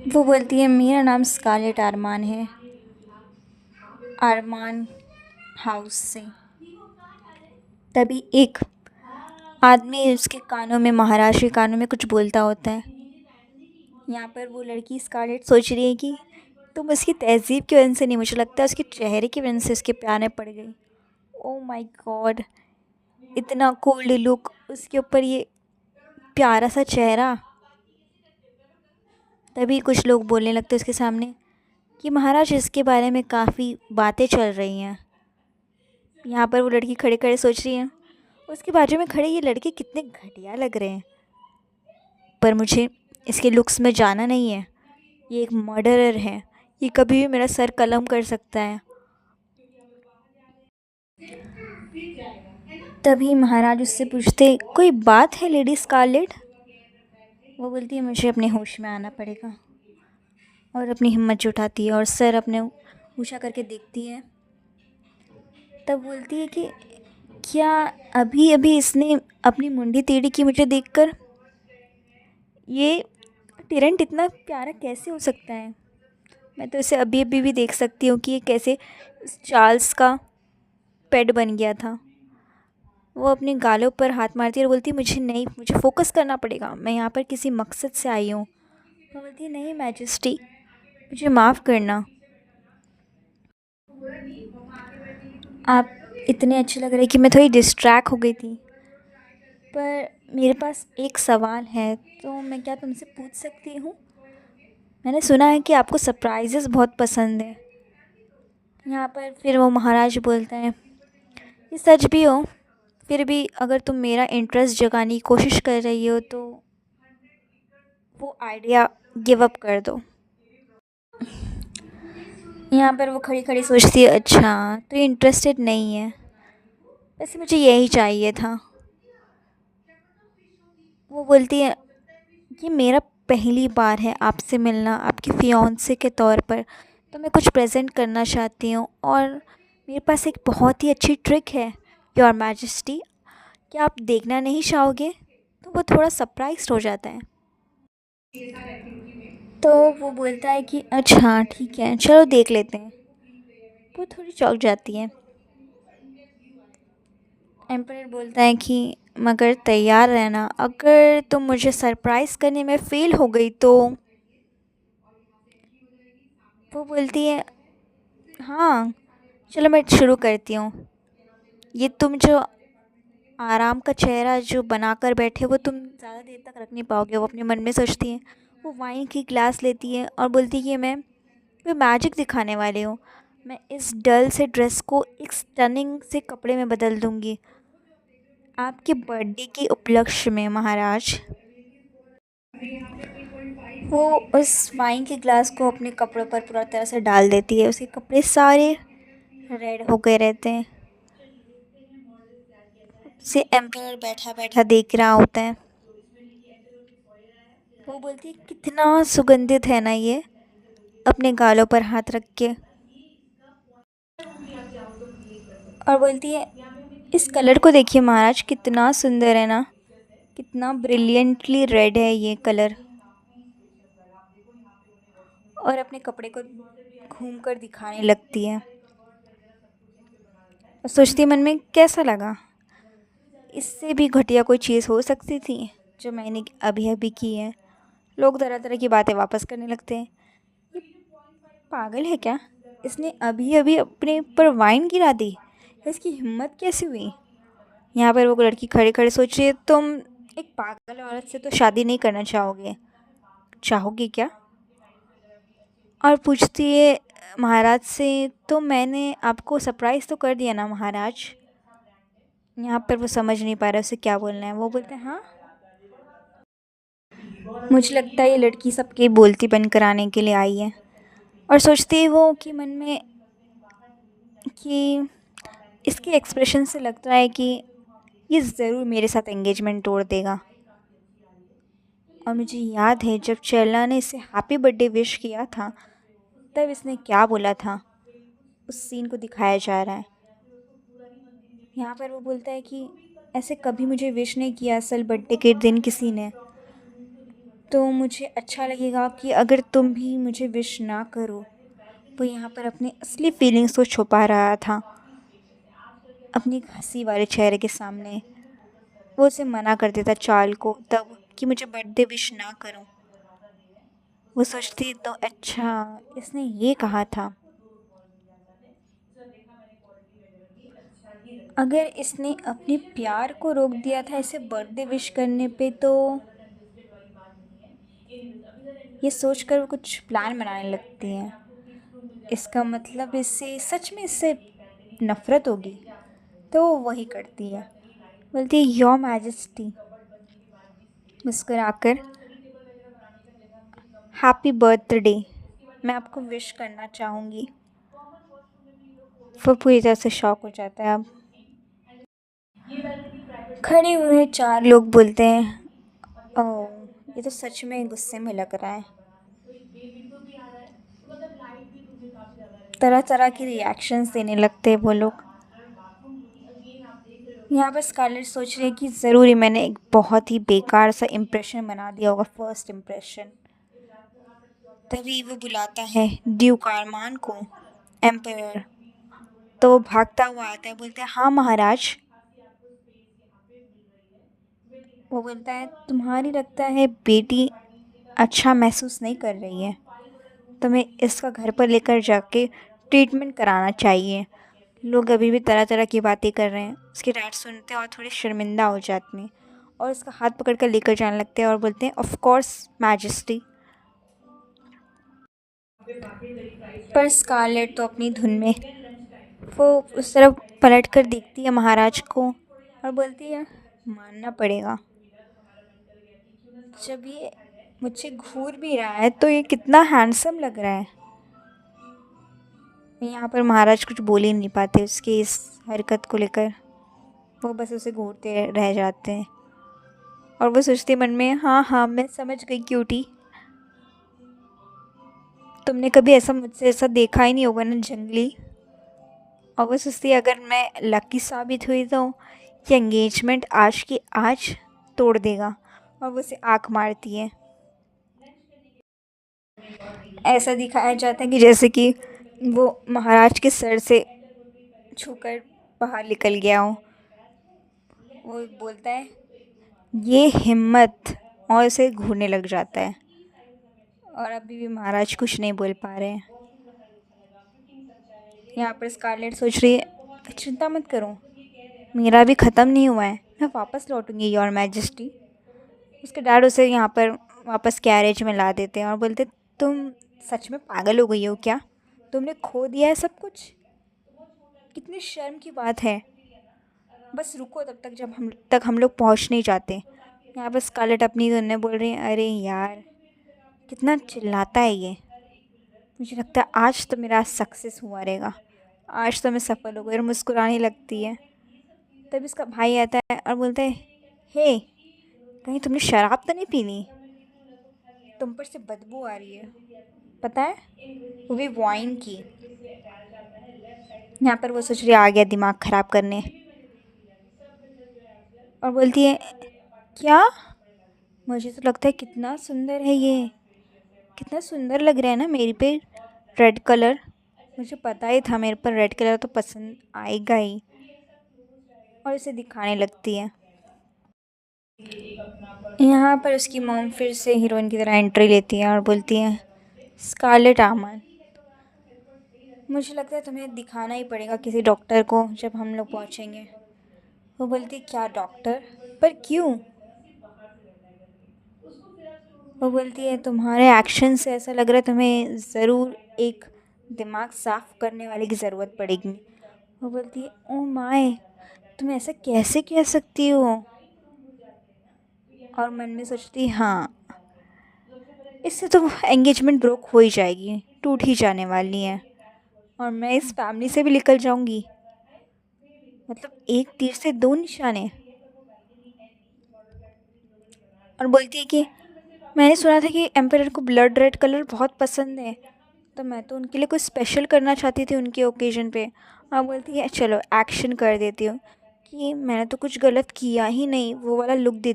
वो बोलती है मेरा नाम स्कारलेट अरमान है, अरमान हाउस से। तभी एक आदमी उसके कानों में, महाराज के कानों में कुछ बोलता होता है। यहाँ पर वो लड़की स्कारलेट सोच रही है कि तुम उसकी तहज़ीब की वजह से नहीं, मुझे लगता है उसके चेहरे की वजह से उसके प्यार में पड़ गई। ओह माय गॉड, इतना कोल्ड लुक, उसके ऊपर ये प्यारा सा चेहरा। तभी कुछ लोग बोलने लगते उसके सामने कि महाराज इसके बारे में काफ़ी बातें चल रही हैं। यहाँ पर वो लड़की खड़े खड़े सोच रही है उसके बाजू में खड़े ये लड़के कितने घटिया लग रहे हैं, पर मुझे इसके लुक्स में जाना नहीं है। ये एक मर्डरर है, ये कभी भी मेरा सर कलम कर सकता है। तभी महाराज उससे पूछते कोई बात है लेडी स्कारलेट। वो बोलती है मुझे अपने होश में आना पड़ेगा, और अपनी हिम्मत जुटाती है और सर अपने ऊँचा करके देखती है। तब बोलती है कि क्या अभी अभी इसने अपनी मुंडी टेढ़ी की मुझे देखकर? ये टिरेंट इतना प्यारा कैसे हो सकता है? मैं तो इसे अभी अभी भी देख सकती हूँ कि ये कैसे चार्ल्स का पेट बन गया था। वो अपने गालों पर हाथ मारती है और बोलती है मुझे नहीं, मुझे फोकस करना पड़ेगा, मैं यहाँ पर किसी मकसद से आई हूँ। वो बोलती है नहीं मैजेस्टी, मुझे माफ़ करना, आप इतने अच्छे लग रहे कि मैं थोड़ी डिस्ट्रैक्ट हो गई थी। पर मेरे पास एक सवाल है, तो मैं क्या तुमसे पूछ सकती हूँ? मैंने सुना है कि आपको सरप्राइजेस बहुत पसंद है। यहाँ पर फिर वो महाराज बोलता है ये सच भी हो, फिर भी अगर तुम मेरा इंटरेस्ट जगाने की कोशिश कर रही हो तो वो आइडिया गिव अप कर दो। यहाँ पर वो खड़ी खड़ी सोचती है अच्छा तो ये इंटरेस्टेड नहीं है, वैसे मुझे यही चाहिए था। वो बोलती है कि मेरा पहली बार है आपसे मिलना आपकी फियांसे के तौर पर, तो मैं कुछ प्रेजेंट करना चाहती हूँ, और मेरे पास एक बहुत ही अच्छी ट्रिक है योर मैजेस्टी, क्या आप देखना नहीं चाहोगे? तो वो थोड़ा सरप्राइज हो जाता है। तो वो बोलता है कि अच्छा ठीक है चलो देख लेते हैं। वो थोड़ी चौंक जाती है। एम्परर बोलता है कि मगर तैयार रहना, अगर तुम मुझे सरप्राइज़ करने में फ़ेल हो गई तो। वो बोलती है हाँ चलो मैं शुरू करती हूँ। ये तुम जो आराम का चेहरा जो बनाकर बैठे वो तुम ज़्यादा देर तक रख नहीं पाओगे, वो अपने मन में सोचती है। वो वाइन की ग्लास लेती है और बोलती है कि मैं मैजिक दिखाने वाली हूँ, मैं इस डल से ड्रेस को एक स्टनिंग से कपड़े में बदल दूँगी आपके बर्थडे के उपलक्ष्य में महाराज। वो उस वाइन के ग्लास को अपने कपड़ों पर पूरा तरह से डाल देती है, उसके कपड़े सारे रेड हो गए रहते हैं। से एम्पायर बैठा बैठा देख रहा होता है। वो बोलती है कितना सुगंधित है ना ये, अपने गालों पर हाथ रख के, और बोलती है इस कलर को देखिए महाराज कितना सुंदर है ना, कितना ब्रिलियंटली रेड है ये कलर, और अपने कपड़े को घूम कर दिखाने लगती है। और सोचती है मन में कैसा लगा, इससे भी घटिया कोई चीज़ हो सकती थी जो मैंने अभी अभी की है। लोग तरह तरह की बातें वापस करने लगते हैं, ये पागल है क्या, इसने अभी अभी अपने ऊपर वाइन गिरा दी, इसकी हिम्मत कैसे हुई? यहाँ पर वो लड़की खड़े खड़े सोच रही है तुम एक पागल औरत से तो शादी नहीं करना चाहोगे, चाहोगी क्या? और पूछती है महाराज से तो मैंने आपको सरप्राइज़ तो कर दिया ना महाराज। यहाँ पर वो समझ नहीं पा रहा उसे क्या बोलना है। वो बोलते हैं हाँ, मुझे लगता है ये लड़की सबकी बोलती बंद कराने के लिए आई है। और सोचती है वो कि मन में कि इसके एक्सप्रेशन से लगता है कि ये ज़रूर मेरे साथ एंगेजमेंट तोड़ देगा। और मुझे याद है जब चेल्ला ने इसे हैप्पी बर्थडे विश किया था तब इसने क्या बोला था, उस सीन को दिखाया जा रहा है। यहाँ पर वो बोलता है कि ऐसे कभी मुझे विश नहीं किया असल बर्थडे के दिन किसी ने, तो मुझे अच्छा लगेगा कि अगर तुम भी मुझे विश ना करो। वो यहाँ पर अपनी असली फीलिंग्स को छुपा रहा था अपनी हंसी वाले चेहरे के सामने। वो उसे मना कर देता चाल को तब कि मुझे बर्थडे विश ना करो। वो सोचती तो अच्छा इसने ये कहा था। अगर इसने अपने प्यार को रोक दिया था इसे बर्थडे विश करने पे, तो ये सोचकर वो कुछ प्लान बनाने लगती है। इसका मतलब इससे सच में इससे नफ़रत होगी, तो वो वही करती है। बोलती है योर मैजेस्टी मुस्कुराकर, हैप्पी बर्थडे, मैं आपको विश करना चाहूँगी। वो पूरी तरह से शॉक हो जाता है। अब खड़े हुए चार लोग बोलते हैं ओह ये तो सच में गुस्से में लग रहा है। तरह तरह के रिएक्शंस देने लगते हैं वो लोग। यहाँ पर स्कारलेट सोच रही है कि ज़रूर ही मैंने एक बहुत ही बेकार सा इम्प्रेशन बना दिया होगा, फर्स्ट इम्प्रेशन। तभी वो बुलाता है ड्यूक आरमान को, एम्पायर। तो वो भागता हुआ आता है, बोलते हैं हाँ महाराज। वो बोलता है तुम्हारी लगता है बेटी अच्छा महसूस नहीं कर रही है, तुम्हें इसका घर पर लेकर जाके ट्रीटमेंट कराना चाहिए। लोग अभी भी तरह तरह की बातें कर रहे हैं। उसके डैड सुनते हैं और थोड़े शर्मिंदा हो जाते हैं और उसका हाथ पकड़ कर लेकर जाने लगते हैं और बोलते हैं ऑफ कोर्स मैजेस्टी। पर स्कारलेट तो अपनी धुन में, वो उस तरफ पलट कर देखती है महाराज को और बोलती है मानना पड़ेगा, जब ये मुझे घूर भी रहा है तो ये कितना हैंडसम लग रहा है। यहाँ पर महाराज कुछ बोल ही नहीं पाते उसकी इस हरकत को लेकर। वो बस उसे घूरते रह जाते हैं और वो सोचती मन में हाँ हाँ मैं समझ गई क्यूटी, तुमने कभी ऐसा मुझसे ऐसा देखा ही नहीं होगा ना जंगली। और वो सोचती अगर मैं लकी साबित हुई तो ये एंगेजमेंट आज की आज तोड़ देगा। और वो उसे आँख मारती है। ऐसा दिखाया जाता है कि जैसे कि वो महाराज के सर से छूकर बाहर निकल गया हो। वो बोलता है ये हिम्मत, और उसे घूरने लग जाता है। और अभी भी महाराज कुछ नहीं बोल पा रहे हैं। यहाँ पर स्कारलेट सोच रही है चिंता मत करो, मेरा भी ख़त्म नहीं हुआ है, मैं वापस लौटूंगी योर मैजेस्टी। उसके डैड उसे यहाँ पर वापस कैरेज में ला देते हैं और बोलते तुम सच में पागल हो गई हो क्या, तुमने खो दिया है सब कुछ, कितनी शर्म की बात है। बस रुको तब तक जब हम लोग पहुँच नहीं जाते। यहाँ पर स्कारलेट अपनी धुन में बोल रही है अरे यार कितना चिल्लाता है ये, मुझे लगता है आज तो मेरा सक्सेस हुआ रहेगा, आज तो मैं सफल हो गई। और मुस्कुराने लगती है। तब इसका भाई आता है और बोलता है हे कहीं तुमने शराब तो नहीं पी ली, तुम पर से बदबू आ रही है, पता है वो भी वाइन की। यहाँ पर वो सोच रही आ गया दिमाग ख़राब करने और बोलती है क्या, मुझे तो लगता है कितना सुंदर है ये, कितना सुंदर लग रहा है ना मेरे पे रेड कलर, मुझे पता ही था मेरे पर रेड कलर तो पसंद आएगा ही। और इसे दिखाने लगती है। यहाँ पर उसकी मॉम फिर से हीरोइन की तरह एंट्री लेती है और बोलती है स्कारलेट आमन, मुझे लगता है तुम्हें दिखाना ही पड़ेगा किसी डॉक्टर को जब हम लोग पहुँचेंगे। वो बोलती है क्या डॉक्टर, पर क्यों। वो बोलती है तुम्हारे एक्शन से ऐसा लग रहा है तुम्हें ज़रूर एक दिमाग साफ़ करने वाले की ज़रूरत पड़ेगी। वो बोलती है ओ माय, तुम ऐसा कैसे कह सकती हो। और मन में सोचती हाँ इससे तो एंगेजमेंट ब्रोक हो ही जाएगी, टूट ही जाने वाली है और मैं इस फैमिली से भी निकल जाऊंगी। मतलब एक तीर से दो निशाने। और बोलती है कि मैंने सुना था कि एम्परर को ब्लड रेड कलर बहुत पसंद है, तो मैं तो उनके लिए कुछ स्पेशल करना चाहती थी उनके ओकेजन पे। और बोलती है चलो एक्शन कर देती हूँ कि मैंने तो कुछ गलत किया ही नहीं, वो वाला लुक दे